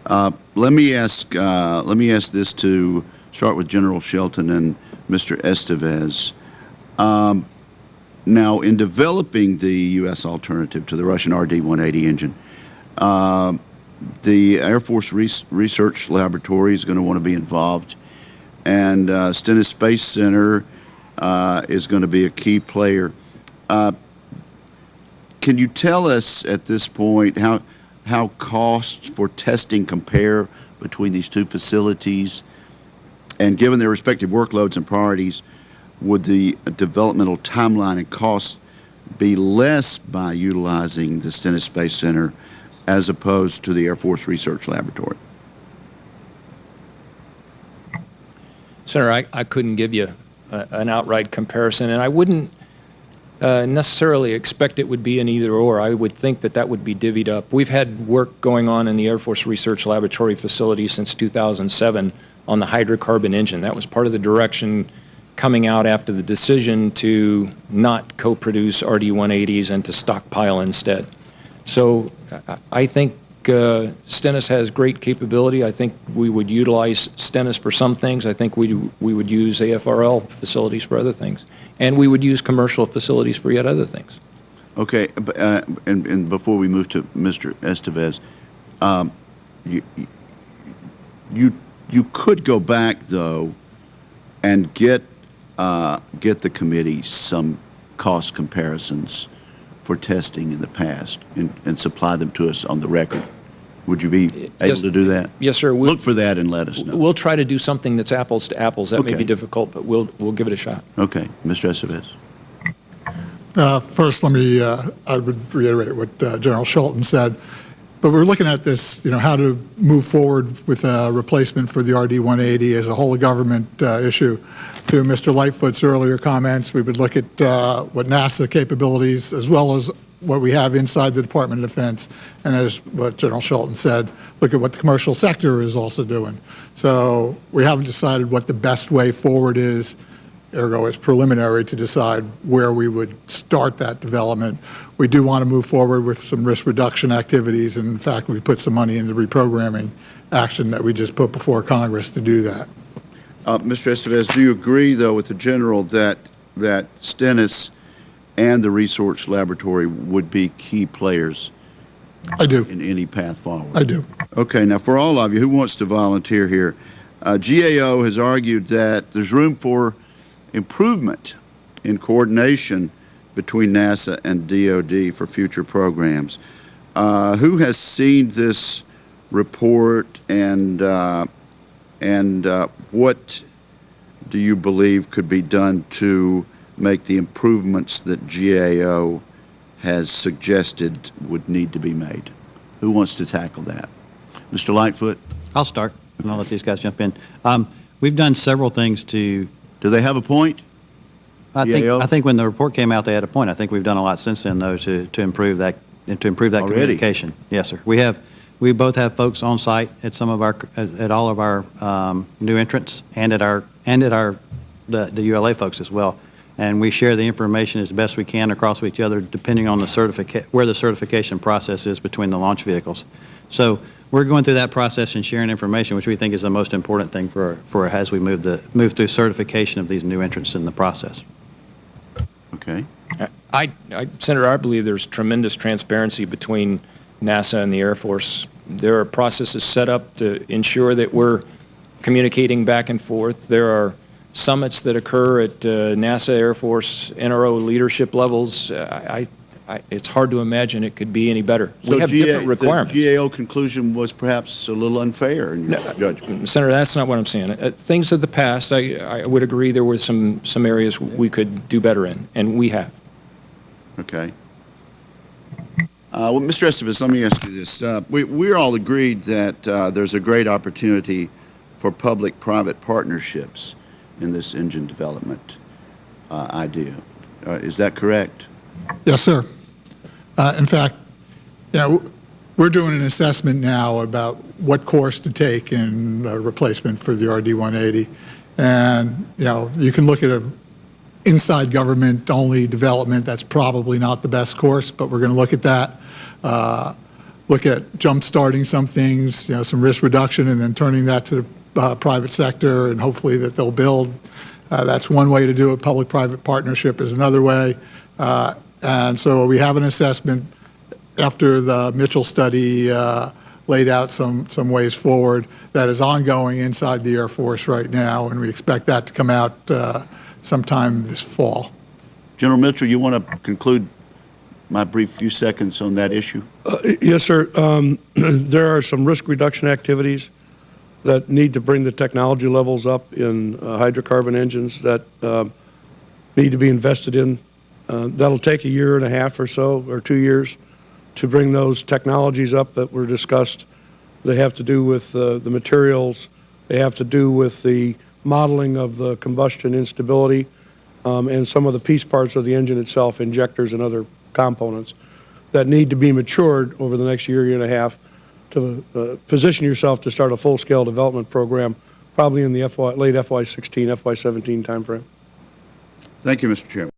Let me ask this to start with General Shelton and Mr. Estevez. Now, in developing the U.S. alternative to the Russian RD-180 engine, the Air Force Research Laboratory is going to want to be involved, and Stennis Space Center is going to be a key player. Can you tell us at this point how costs for testing compare between these two facilities? And given their respective workloads and priorities, would the developmental timeline and costs be less by utilizing the Stennis Space Center as opposed to the Air Force Research Laboratory? Senator, I couldn't give you an outright comparison, and I wouldn't necessarily expect it would be an either or. I would think that that would be divvied up. We've had work going on in the Air Force Research Laboratory facility since 2007 on the hydrocarbon engine. That was part of the direction coming out after the decision to not co-produce RD-180s and to stockpile instead. So I think Stennis has great capability. I think we would utilize Stennis for some things. I think we would use AFRL facilities for other things. And we would use commercial facilities for yet other things. Okay, and before we move to Mr. Estevez, you could go back, though, and get the committee some cost comparisons for testing in the past and supply them to us on the record. Would you be able to do that? Yes, sir. Look for that and let us know. We'll try to do something that's apples to apples. That may be difficult, but we'll give it a shot. Okay. Mr. Estevez. First, I would reiterate what General Shelton said. But we're looking at this, how to move forward with a replacement for the RD-180 as a whole of government issue. To Mr. Lightfoot's earlier comments, we would look at what NASA capabilities, as well as what we have inside the Department of Defense, and as what General Shelton said, look at what the commercial sector is also doing. So we haven't decided what the best way forward is, ergo it's preliminary to decide where we would start that development. We do want to move forward with some risk reduction activities, and in fact we put some money into reprogramming action that we just put before Congress to do that. Mr. Estevez, do you agree, though, with the General that Stennis and the Research Laboratory would be key players? I do. In any path forward? I do. Okay, now for all of you, who wants to volunteer here? GAO has argued that there's room for improvement in coordination between NASA and DOD for future programs. Who has seen this report, and what do you believe could be done to make the improvements that GAO has suggested would need to be made? Who wants to tackle that? Mr. Lightfoot? I'll start, and I'll let these guys jump in. We've done several things to... Do they have a point? I think when the report came out, they had a point. I think we've done a lot since then, though, to improve that communication. Yes, sir. We both have folks on site at some of at all of our new entrants and at the ULA folks as well. And we share the information as best we can across each other, depending on where the certification process is between the launch vehicles. So we're going through that process and sharing information, which we think is the most important thing for as we move through certification of these new entrants in the process. Okay. Senator, I believe there's tremendous transparency between NASA and the Air Force. There are processes set up to ensure that we're communicating back and forth. There are summits that occur at NASA, Air Force, NRO leadership levels. It's hard to imagine it could be any better. So we have different requirements. The GAO conclusion was perhaps a little unfair in your judgment. Senator, that's not what I'm saying. Things of the past, I would agree there were some areas we could do better in, and we have. Okay. Well, Mr. Estevez, let me ask you this. We're all agreed that there's a great opportunity for public-private partnerships in this engine development idea. Is that correct? Yes, sir. In fact, we're doing an assessment now about what course to take in replacement for the RD-180. And, you can look at an inside government only development. That's probably not the best course, but we're going to look at that. look at jump-starting some things, some risk reduction, and then turning that to the private sector, and hopefully that they'll build. That's one way to do it. Public-private partnership is another way. And so we have an assessment after the Mitchell study laid out some ways forward that is ongoing inside the Air Force right now, and we expect that to come out sometime this fall. General Mitchell, you want to conclude my brief few seconds on that issue? Yes, sir. There are some risk reduction activities that need to bring the technology levels up in hydrocarbon engines that need to be invested in. That'll take a year and a half or so, or 2 years, to bring those technologies up that were discussed. They have to do with the materials. They have to do with the modeling of the combustion instability and some of the piece parts of the engine itself, injectors and other components that need to be matured over the next year and a half to position yourself to start a full-scale development program, probably in the late FY16, FY17 timeframe. Thank you, Mr. Chairman.